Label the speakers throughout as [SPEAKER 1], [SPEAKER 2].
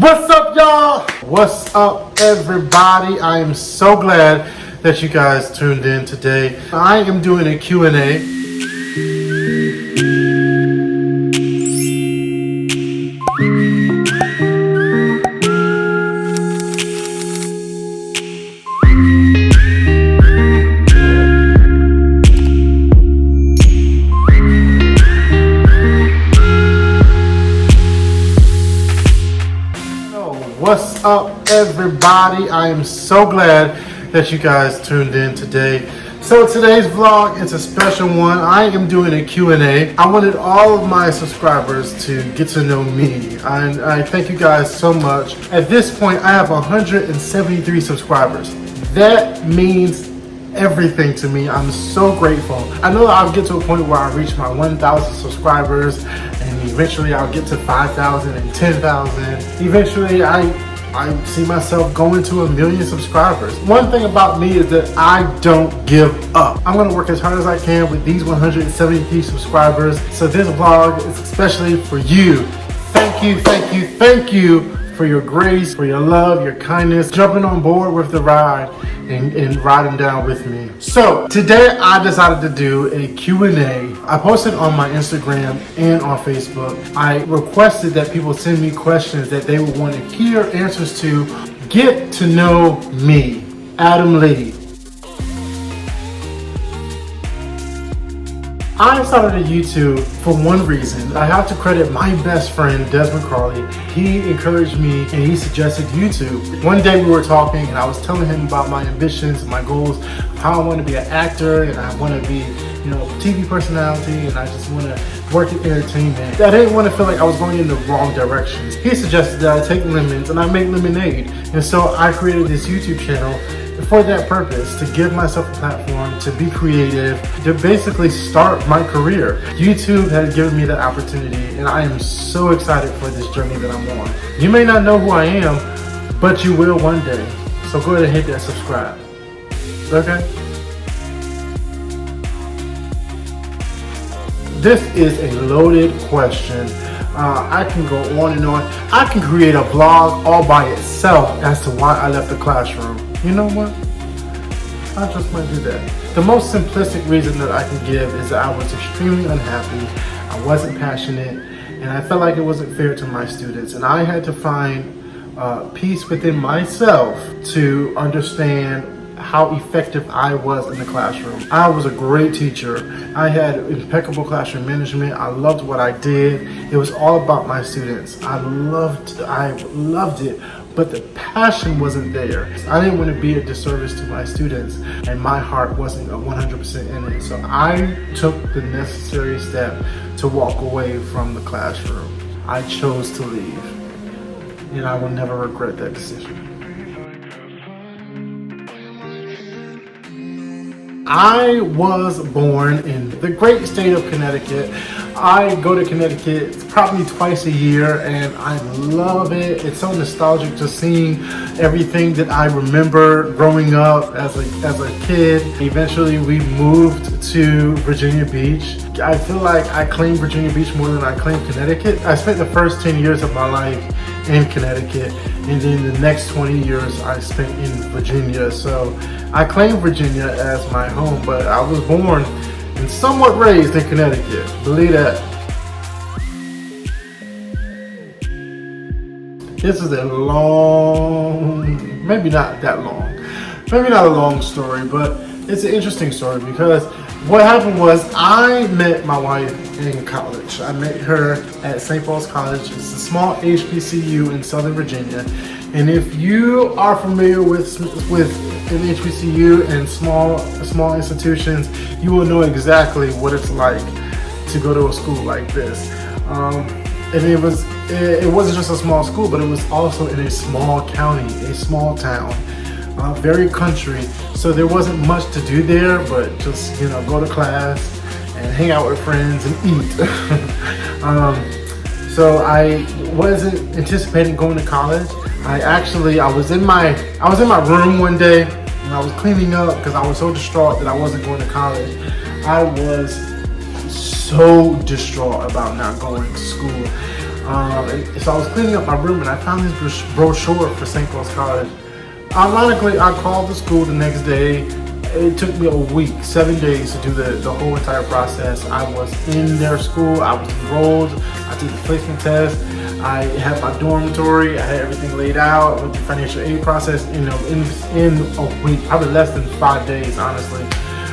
[SPEAKER 1] What's up, y'all? What's up, everybody? I am so glad that you guys tuned in today. I am doing a Q&A. What's up, everybody? I am so glad that you guys tuned in today. So today's vlog is a special one. I am doing a Q&A. I wanted all of my subscribers to get to know me, and I thank you guys so much. At this point, I have 173 subscribers. That means everything to me. I'm so grateful. I know I'll get to a point where I reach my 1,000 subscribers, and eventually I'll get to 5,000 and 10,000. Eventually I see myself going to 1 million subscribers. One thing about me is that I don't give up. I'm gonna work as hard as I can with these 173 subscribers. So this vlog is especially for you. Thank you, thank you, thank you for your grace, for your love, your kindness, jumping on board with the ride and riding down with me. So today I decided to do a Q&A. I posted on my Instagram and on Facebook. I requested that people send me questions that they would want to hear answers to. Get to know me, Adam Lee. I started a YouTube for one reason. I have to credit my best friend, Desmond Crawley. He encouraged me and he suggested YouTube. One day we were talking and I was telling him about my ambitions, my goals, how I want to be an actor and I want to be, TV personality, and I just want to work in entertainment. I didn't want to feel like I was going in the wrong directions. He suggested that I take lemons and I make lemonade. And so I created this YouTube channel for that purpose, to give myself a platform, to be creative, to basically start my career. YouTube has given me that opportunity, and I am so excited for this journey that I'm on. You may not know who I am, but you will one day. So go ahead and hit that subscribe. Okay? This is a loaded question. I can go on and on. I can create a vlog all by itself as to why I left the classroom. You know what? I just might do that. The most simplistic reason that I can give is that I was extremely unhappy. I wasn't passionate, and I felt like it wasn't fair to my students. And I had to find peace within myself to understand how effective I was in the classroom. I was a great teacher. I had impeccable classroom management. I loved what I did. It was all about my students. I loved it, but the passion wasn't there. I didn't want to be a disservice to my students, and my heart wasn't 100% in it. So I took the necessary step to walk away from the classroom. I chose to leave, and I will never regret that decision. I was born in the great state of Connecticut. I go to Connecticut probably twice a year, and I love it. It's so nostalgic just seeing everything that I remember growing up as a kid. Eventually we moved to Virginia Beach. I feel like I claim Virginia Beach more than I claim Connecticut. I spent the first 10 years of my life in Connecticut, and then the next 20 years I spent in Virginia. So I claim Virginia as my home, but I was born and somewhat raised in Connecticut. Believe that. This is a long, maybe not that long, maybe not a long story, but it's an interesting story because what happened was I met my wife in college. I met her at St. Paul's College. It's a small HBCU in Southern Virginia. And if you are familiar with an HBCU and small institutions, you will know exactly what it's like to go to a school like this. And it wasn't just a small school, but it was also in a small county, a small town, very country. So there wasn't much to do there, but just go to class and hang out with friends and eat. So I wasn't anticipating going to college. I was in my room one day and I was cleaning up because I was so distraught that I wasn't going to college. I was so distraught about not going to school. And so I was cleaning up my room and I found this brochure for St. Paul's College. Ironically, I called the school the next day. It took me a week, 7 days to do the whole entire process. I was in their school, I was enrolled, I did the placement test, I had my dormitory, I had everything laid out with the financial aid process in a week, probably less than 5 days, honestly.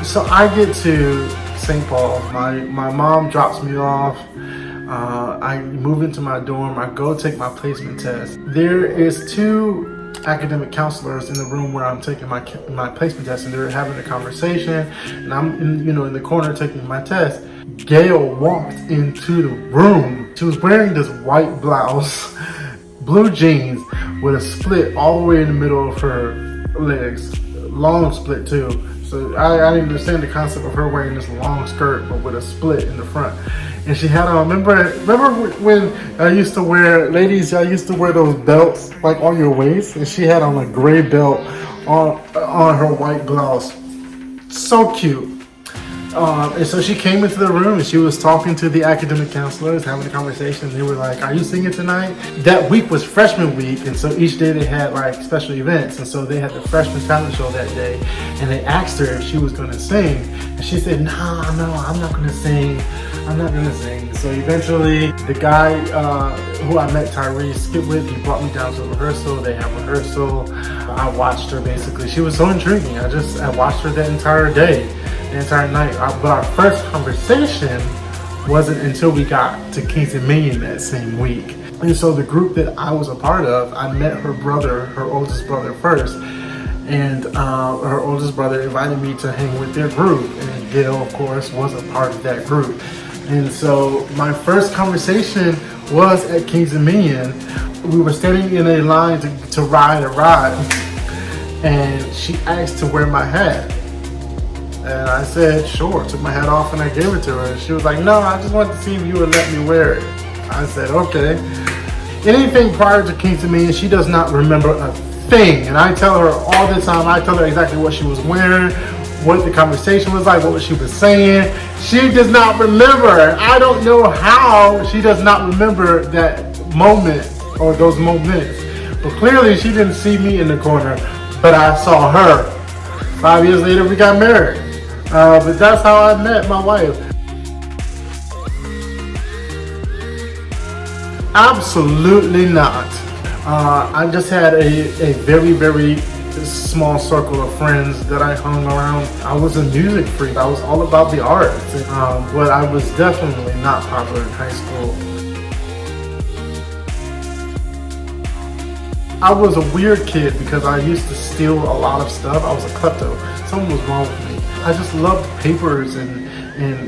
[SPEAKER 1] So I get to St. Paul, my mom drops me off, I move into my dorm, I go take my placement test. There is 2 academic counselors in the room where I'm taking my placement test, and they're having a conversation, and I'm in the corner taking my test. Gail walked into the room. She was wearing this white blouse, blue jeans with a split all the way in the middle of her legs, long split too. So I didn't understand the concept of her wearing this long skirt but with a split in the front. And she had on, remember when I used to wear, ladies, I used to wear those belts like on your waist, and she had on a gray belt on her white blouse. So cute. And so she came into the room and she was talking to the academic counselors, having a conversation. They were like, "Are you singing tonight?" That week was freshman week, and so each day they had like special events, and so they had the freshman talent show that day, and they asked her if she was going to sing, and she said, no, I'm not going to sing. I'm not gonna sing. So eventually, the guy who I met Tyrese skip with, he brought me down to rehearsal. They had rehearsal. I watched her basically. She was so intriguing. I watched her that entire day, the entire night. But our first conversation wasn't until we got to Kings Dominion that same week. And so the group that I was a part of, I met her brother, her oldest brother first. And her oldest brother invited me to hang with their group. And Gail, of course, was a part of that group. And so my first conversation was at Kings Dominion. We were standing in a line to ride a ride, and she asked to wear my hat. And I said, sure. Took my hat off and I gave it to her. And she was like, no, I just wanted to see if you would let me wear it. I said, okay. Anything prior to Kings Dominion, she does not remember a thing. And I tell her all the time, I tell her exactly what she was wearing, what the conversation was like, what she was saying. She does not remember. I don't know how she does not remember that moment or those moments. But clearly she didn't see me in the corner, but I saw her. 5 years later, we got married. But that's how I met my wife. Absolutely not. I just had a very, very small circle of friends that I hung around. I was a music freak. I was all about the arts, but I was definitely not popular in high school. I was a weird kid because I used to steal a lot of stuff. I was a klepto. Something was wrong with me. I just loved papers and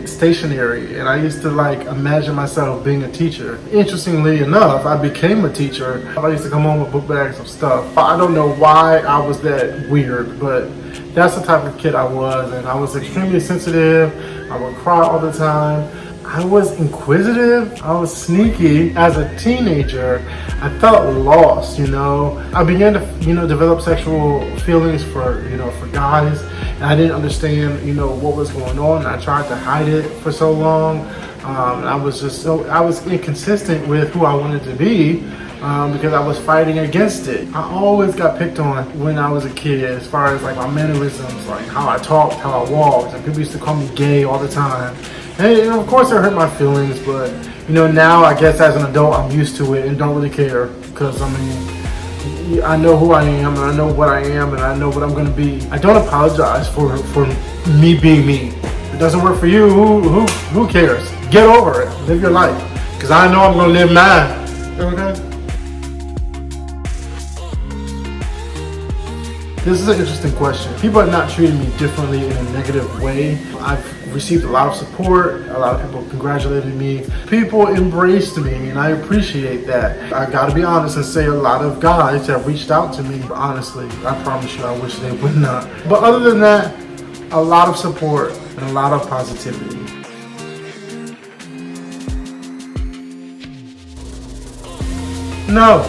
[SPEAKER 1] stationery, and I used to like imagine myself being a teacher. Interestingly enough, I became a teacher. I used to come home with book bags of stuff. I don't know why I was that weird, but that's the type of kid I was, and I was extremely sensitive. I would cry all the time. I was inquisitive. I was sneaky. As a teenager, I felt lost, I began to, develop sexual feelings for guys. And I didn't understand, what was going on. I tried to hide it for so long. I was inconsistent with who I wanted to be because I was fighting against it. I always got picked on when I was a kid as far as like my mannerisms, like how I talked, how I walked. And people used to call me gay all the time. And of course it hurt my feelings, but now I guess as an adult I'm used to it and don't really care, because I know who I am, and I know what I am, and I know what I'm gonna be. I don't apologize for me being me. If it doesn't work for you, who cares? Get over it, live your life, because I know I'm gonna live mine. Okay? This is an interesting question. People are not treating me differently in a negative way. I've received a lot of support. A lot of people congratulated me. People embraced me, and I appreciate that. I gotta be honest and say a lot of guys have reached out to me. Honestly, I promise you, I wish they would not. But other than that, a lot of support and a lot of positivity. No.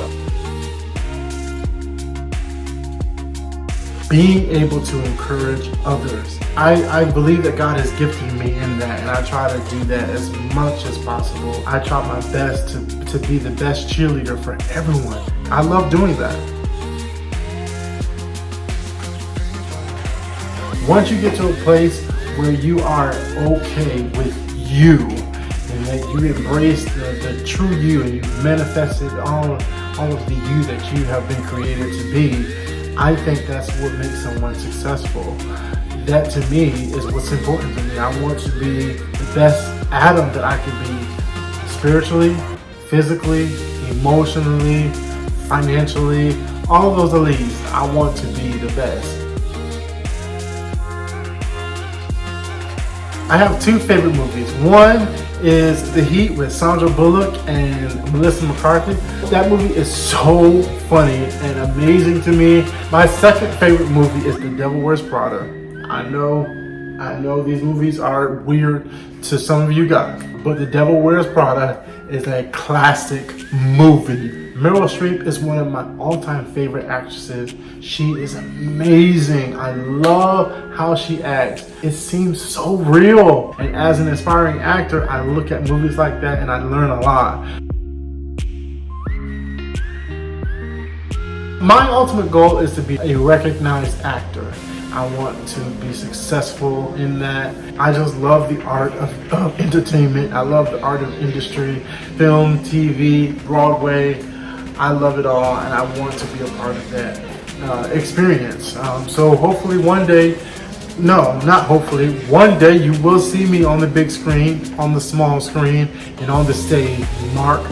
[SPEAKER 1] being able to encourage others. I believe that God has gifted me in that, and I try to do that as much as possible. I try my best to be the best cheerleader for everyone. I love doing that. Once you get to a place where you are okay with you, and that you embrace the true you, and you've manifested all of the you that you have been created to be, I think that's what makes someone successful. That to me is what's important to me. I want to be the best Adam that I can be, spiritually, physically, emotionally, financially, all those alleles. I want to be the best. I have two favorite movies. One is The Heat with Sandra Bullock and Melissa McCarthy. That movie is so funny and amazing to me. My second favorite movie is The Devil Wears Prada. I know these movies are weird to some of you guys, but The Devil Wears Prada is a classic movie. Meryl Streep is one of my all-time favorite actresses. She is amazing. I love how she acts. It seems so real. And as an aspiring actor, I look at movies like that and I learn a lot. My ultimate goal is to be a recognized actor. I want to be successful in that. I just love the art of entertainment. I love the art of industry, film, TV, Broadway. I love it all, and I want to be a part of that experience. So hopefully one day, one day you will see me on the big screen, on the small screen, and on the stage. Mark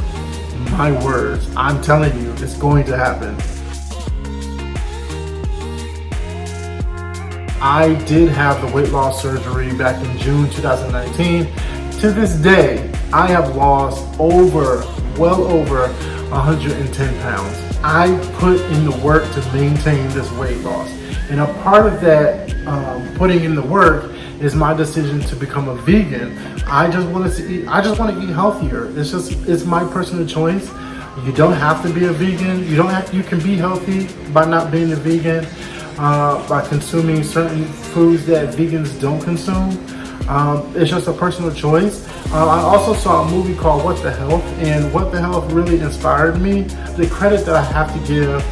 [SPEAKER 1] my words. I'm telling you, it's going to happen. I did have the weight loss surgery back in June 2019. To this day, I have lost well over 110 pounds. I put in the work to maintain this weight loss. And a part of that putting in the work is my decision to become a vegan. I just want to eat healthier. It's my personal choice. You don't have to be a vegan. You can be healthy by not being a vegan. By consuming certain foods that vegans don't consume. It's just a personal choice. I also saw a movie called What the Health, and What the Health really inspired me. The credit that I have to give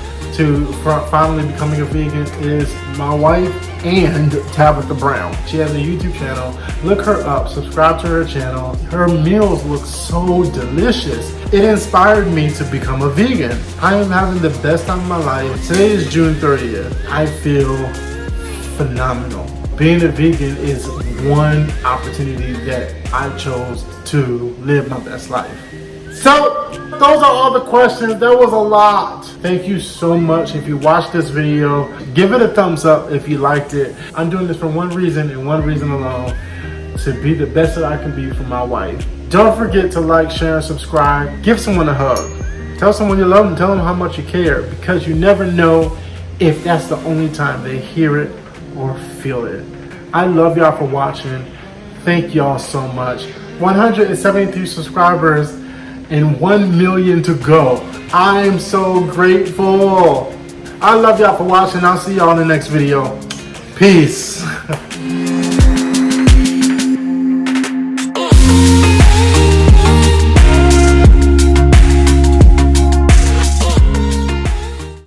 [SPEAKER 1] for finally becoming a vegan is my wife and Tabitha Brown. She has a YouTube channel. Look her up, subscribe to her channel. Her meals look so delicious. It inspired me to become a vegan. I am having the best time of my life. Today is June 30th. I feel phenomenal. Being a vegan is one opportunity that I chose to live my best life. So, those are all the questions. There was a lot. Thank you so much. If you watched this video, give it a thumbs up if you liked it. I'm doing this for one reason and one reason alone, to be the best that I can be for my wife. Don't forget to like, share, and subscribe. Give someone a hug. Tell someone you love them. Tell them how much you care, because you never know if that's the only time they hear it or feel it. I love y'all for watching. Thank y'all so much. 173 subscribers and 1 million to go. I'm so grateful. I love y'all for watching. I'll see y'all in the next video. Peace.